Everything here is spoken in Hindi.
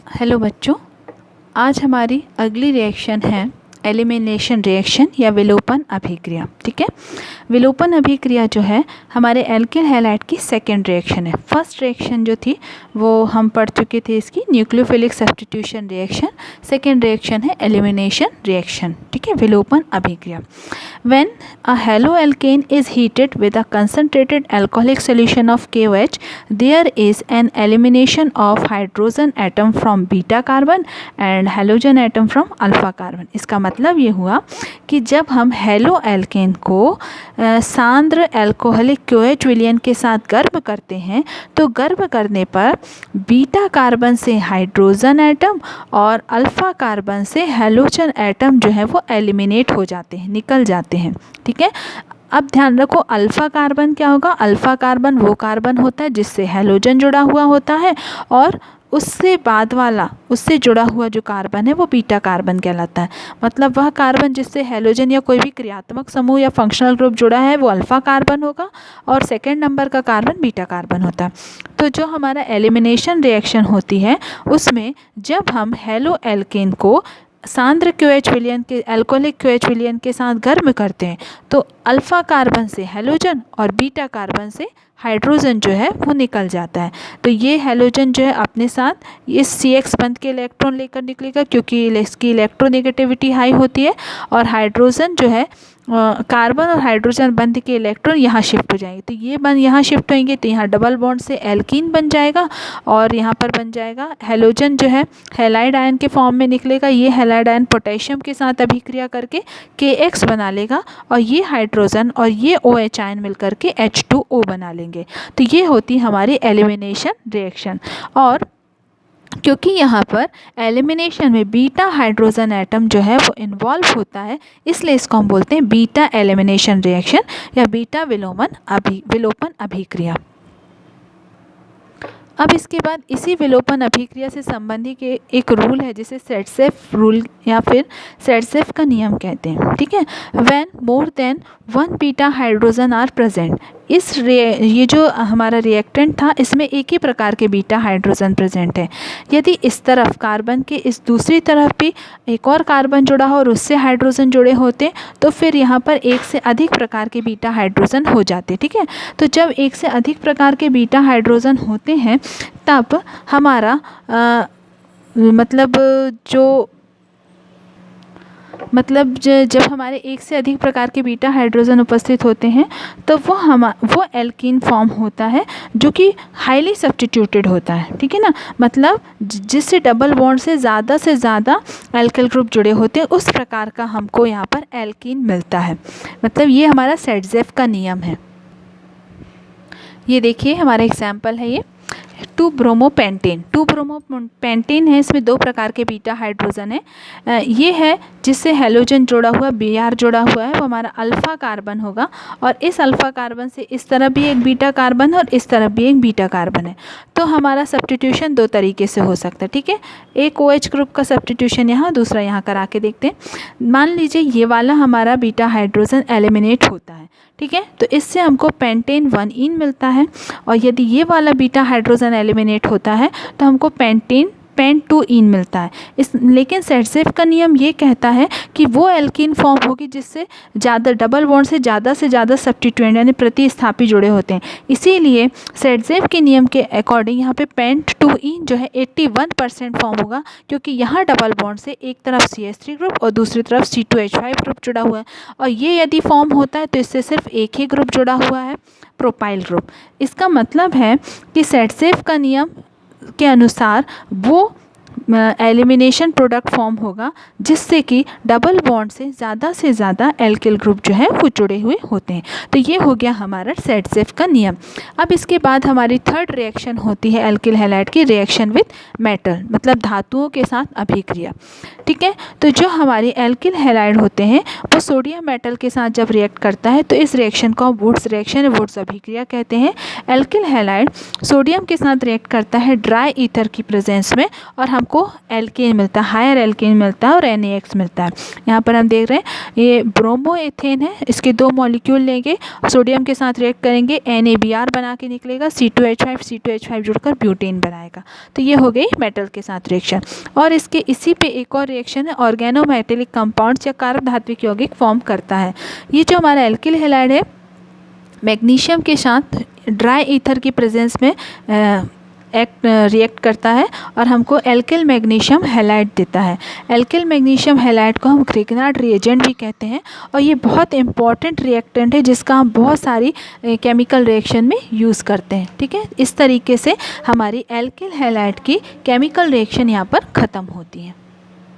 हेलो बच्चों, आज हमारी अगली रिएक्शन है एलिमिनेशन रिएक्शन या विलोपन अभिक्रिया। ठीक है, विलोपन अभिक्रिया जो है हमारे एल्किल हैलाइड की सेकेंड रिएक्शन है। फर्स्ट रिएक्शन जो थी वो हम पढ़ चुके थे, इसकी nucleophilic substitution reaction. Second reaction है एलिमिनेशन रिएक्शन। ठीक है, विलोपन अभिक्रिया। When a halo alkane is heated with a concentrated alcoholic solution of KOH, there is an elimination of hydrogen atom from beta carbon and halogen atom from alpha carbon. इसका मतलब ये हुआ कि जब हम हेलो एल्केन को सांद्र एल्कोहलिक KOH विलयन के साथ गर्म करते हैं तो गर्म करने पर बीटा कार्बन से हाइड्रोजन एटम और अल्फा कार्बन से हेलोजन एटम जो है वो एलिमिनेट हो जाते हैं, निकल जाते हैं। ठीक है, अब ध्यान रखो अल्फ़ा कार्बन क्या होगा। अल्फ़ा कार्बन वो कार्बन होता है जिससे हेलोजन जुड़ा हुआ होता है और उससे बाद वाला, उससे जुड़ा हुआ जो कार्बन है वो बीटा कार्बन कहलाता है। मतलब वह कार्बन जिससे हेलोजन या कोई भी क्रियात्मक समूह या फंक्शनल ग्रुप जुड़ा है वो अल्फ़ा कार्बन होगा और सेकेंड नंबर का कार्बन बीटा कार्बन होता है। तो जो हमारा एलिमिनेशन रिएक्शन होती है उसमें जब हम हेलो एल्केन को सांद्र KOH विलयन के एल्कोहलिक KOH विलयन के साथ गर्म करते हैं तो अल्फ़ा कार्बन से हेलोजन और बीटा कार्बन से हाइड्रोजन जो है वो निकल जाता है। तो ये हेलोजन जो है अपने साथ इस CX बंध के इलेक्ट्रॉन लेकर निकलेगा क्योंकि इसकी इलेक्ट्रोनेगेटिविटी हाई होती है और हाइड्रोजन जो है कार्बन और हाइड्रोजन बंध के इलेक्ट्रॉन यहाँ शिफ्ट हो जाएंगे। तो ये बंध यहाँ शिफ्ट होंगे तो यहाँ डबल बॉन्ड से एल्कीन बन जाएगा और यहाँ पर बन जाएगा हेलोजन जो है हैलाइड आयन के फॉर्म में निकलेगा। ये हैलाइड आयन पोटेशियम के साथ अभिक्रिया करके KX बना लेगा और ये हाइड्रोजन और ये OH आयन मिलकर के H2O बना लेंगे। तो ये होती हमारी एलिमिनेशन रिएक्शन। और क्योंकि यहाँ पर एलिमिनेशन में बीटा हाइड्रोजन एटम जो है वो इन्वॉल्व होता है इसलिए इसको हम बोलते हैं बीटा एलिमिनेशन रिएक्शन या बीटा विलोपन अभिक्रिया। अब इसके बाद इसी विलोपन अभिक्रिया से संबंधी के एक रूल है जिसे सेट्सेफ रूल या फिर सेट्सेफ का नियम कहते हैं। ठीक है, when more than 1 beta hydrogen are present. ये जो हमारा रिएक्टेंट था इसमें एक ही प्रकार के बीटा हाइड्रोजन प्रेजेंट है। यदि इस तरफ कार्बन के इस दूसरी तरफ भी एक और कार्बन जुड़ा हो और उससे हाइड्रोजन जुड़े होते तो फिर यहाँ पर एक से अधिक प्रकार के बीटा हाइड्रोजन हो जाते। ठीक है, तो जब एक से अधिक प्रकार के बीटा हाइड्रोजन होते हैं तब हमारा जब हमारे एक से अधिक प्रकार के बीटा हाइड्रोजन उपस्थित होते हैं तो वो एल्कीन फॉर्म होता है जो कि हाईली सब्स्टिट्यूटेड होता है। ठीक है ना, मतलब जिससे डबल बॉन्ड से ज़्यादा एल्किल ग्रुप जुड़े होते हैं उस प्रकार का हमको यहाँ पर एल्कीन मिलता है। मतलब ये हमारा सेट्सेफ का नियम है। ये देखिए हमारा एग्जाम्पल है, ये 2-ब्रोमोपेंटेन है। इसमें 2 प्रकार के बीटा हाइड्रोजन है। ये है जिससे हेलोजन जुड़ा हुआ Br जुड़ा हुआ है वो हमारा अल्फ़ा कार्बन होगा और इस अल्फ़ा कार्बन से इस तरफ भी एक बीटा कार्बन है और इस तरफ भी एक बीटा कार्बन है। तो हमारा सब्स्टिट्यूशन 2 तरीके से हो सकता है। ठीक है, एक OH ग्रुप का सब्स्टिट्यूशन यहाँ, दूसरा यहाँ करा के देखते हैं। मान लीजिए ये वाला हमारा बीटा हाइड्रोजन एलिमिनेट होता है। ठीक है, तो इससे हमको पेंटेन 1 मिलता है और यदि ये वाला बीटा हाइड्रोजन एलिमिनेट होता है तो हमको पेंट 2 मिलता है। लेकिन सेट्सेफ का नियम ये कहता है कि वो एल्कीन फॉर्म होगी जिससे ज़्यादा डबल बॉन्ड से ज़्यादा सब्स्टिट्यूएंट यानी प्रतिस्थापी जुड़े होते हैं। इसीलिए सेट्सेफ के नियम के अकॉर्डिंग यहाँ पे पेंट 2 जो है 81% फॉर्म होगा क्योंकि यहाँ डबल बॉन्ड से एक तरफ CH3 ग्रुप और दूसरी तरफ C2H5 ग्रुप जुड़ा हुआ है और ये यदि फॉर्म होता है तो इससे सिर्फ एक ही ग्रुप जुड़ा हुआ है, प्रोपाइल ग्रुप। इसका मतलब है कि सेट्सेफ का नियम के अनुसार वो एलिमिनेशन प्रोडक्ट फॉर्म होगा जिससे कि डबल बॉन्ड से ज़्यादा एल्किल ग्रुप जो है वो जुड़े हुए होते हैं। तो ये हो गया हमारा सेट्सेफ का नियम। अब इसके बाद हमारी थर्ड रिएक्शन होती है एल्किल हैलाइड की रिएक्शन विथ मेटल, मतलब धातुओं के साथ अभिक्रिया। ठीक है, तो जो हमारी एल्किल हैलाइड होते हैं वो सोडियम मेटल के साथ जब रिएक्ट करता है तो इस रिएक्शन को वुड्स रिएक्शन, वुड्स अभिक्रिया कहते हैं। एल्किल हैलाइड सोडियम के साथ रिएक्ट करता है ड्राई ईथर की प्रेजेंस में और हमको हमको एल्केन मिलता है, हायर एल्केन मिलता है और NaX मिलता है। यहाँ पर हम देख रहे हैं ये ब्रोमोएथेन है, इसके 2 मॉलिक्यूल लेंगे, सोडियम के साथ रिएक्ट करेंगे, NaBr बना के निकलेगा, C2H5 जुड़कर ब्यूटेन बनाएगा। तो ये हो गई मेटल के साथ रिएक्शन। और इसके इसी पे एक और रिएक्शन है, ऑर्गेनोमेटेलिक कंपाउंड्स या कारक धात्विक यौगिक फॉर्म करता है। ये जो हमारा एल्किल हैलाइड है मैग्नीशियम के साथ ड्राई ईथर की प्रेजेंस में रिएक्ट करता है और हमको एल्किल मैग्नीशियम हैलाइड देता है। एल्किल मैग्नीशियम हैलाइड को हम ग्रिग्नार्ड रिएजेंट भी कहते हैं और ये बहुत इंपॉर्टेंट रिएक्टेंट है जिसका हम बहुत सारी केमिकल रिएक्शन में यूज़ करते हैं। ठीक है, इस तरीके से हमारी एल्किल हैलाइड की केमिकल रिएक्शन यहाँ पर ख़त्म होती है।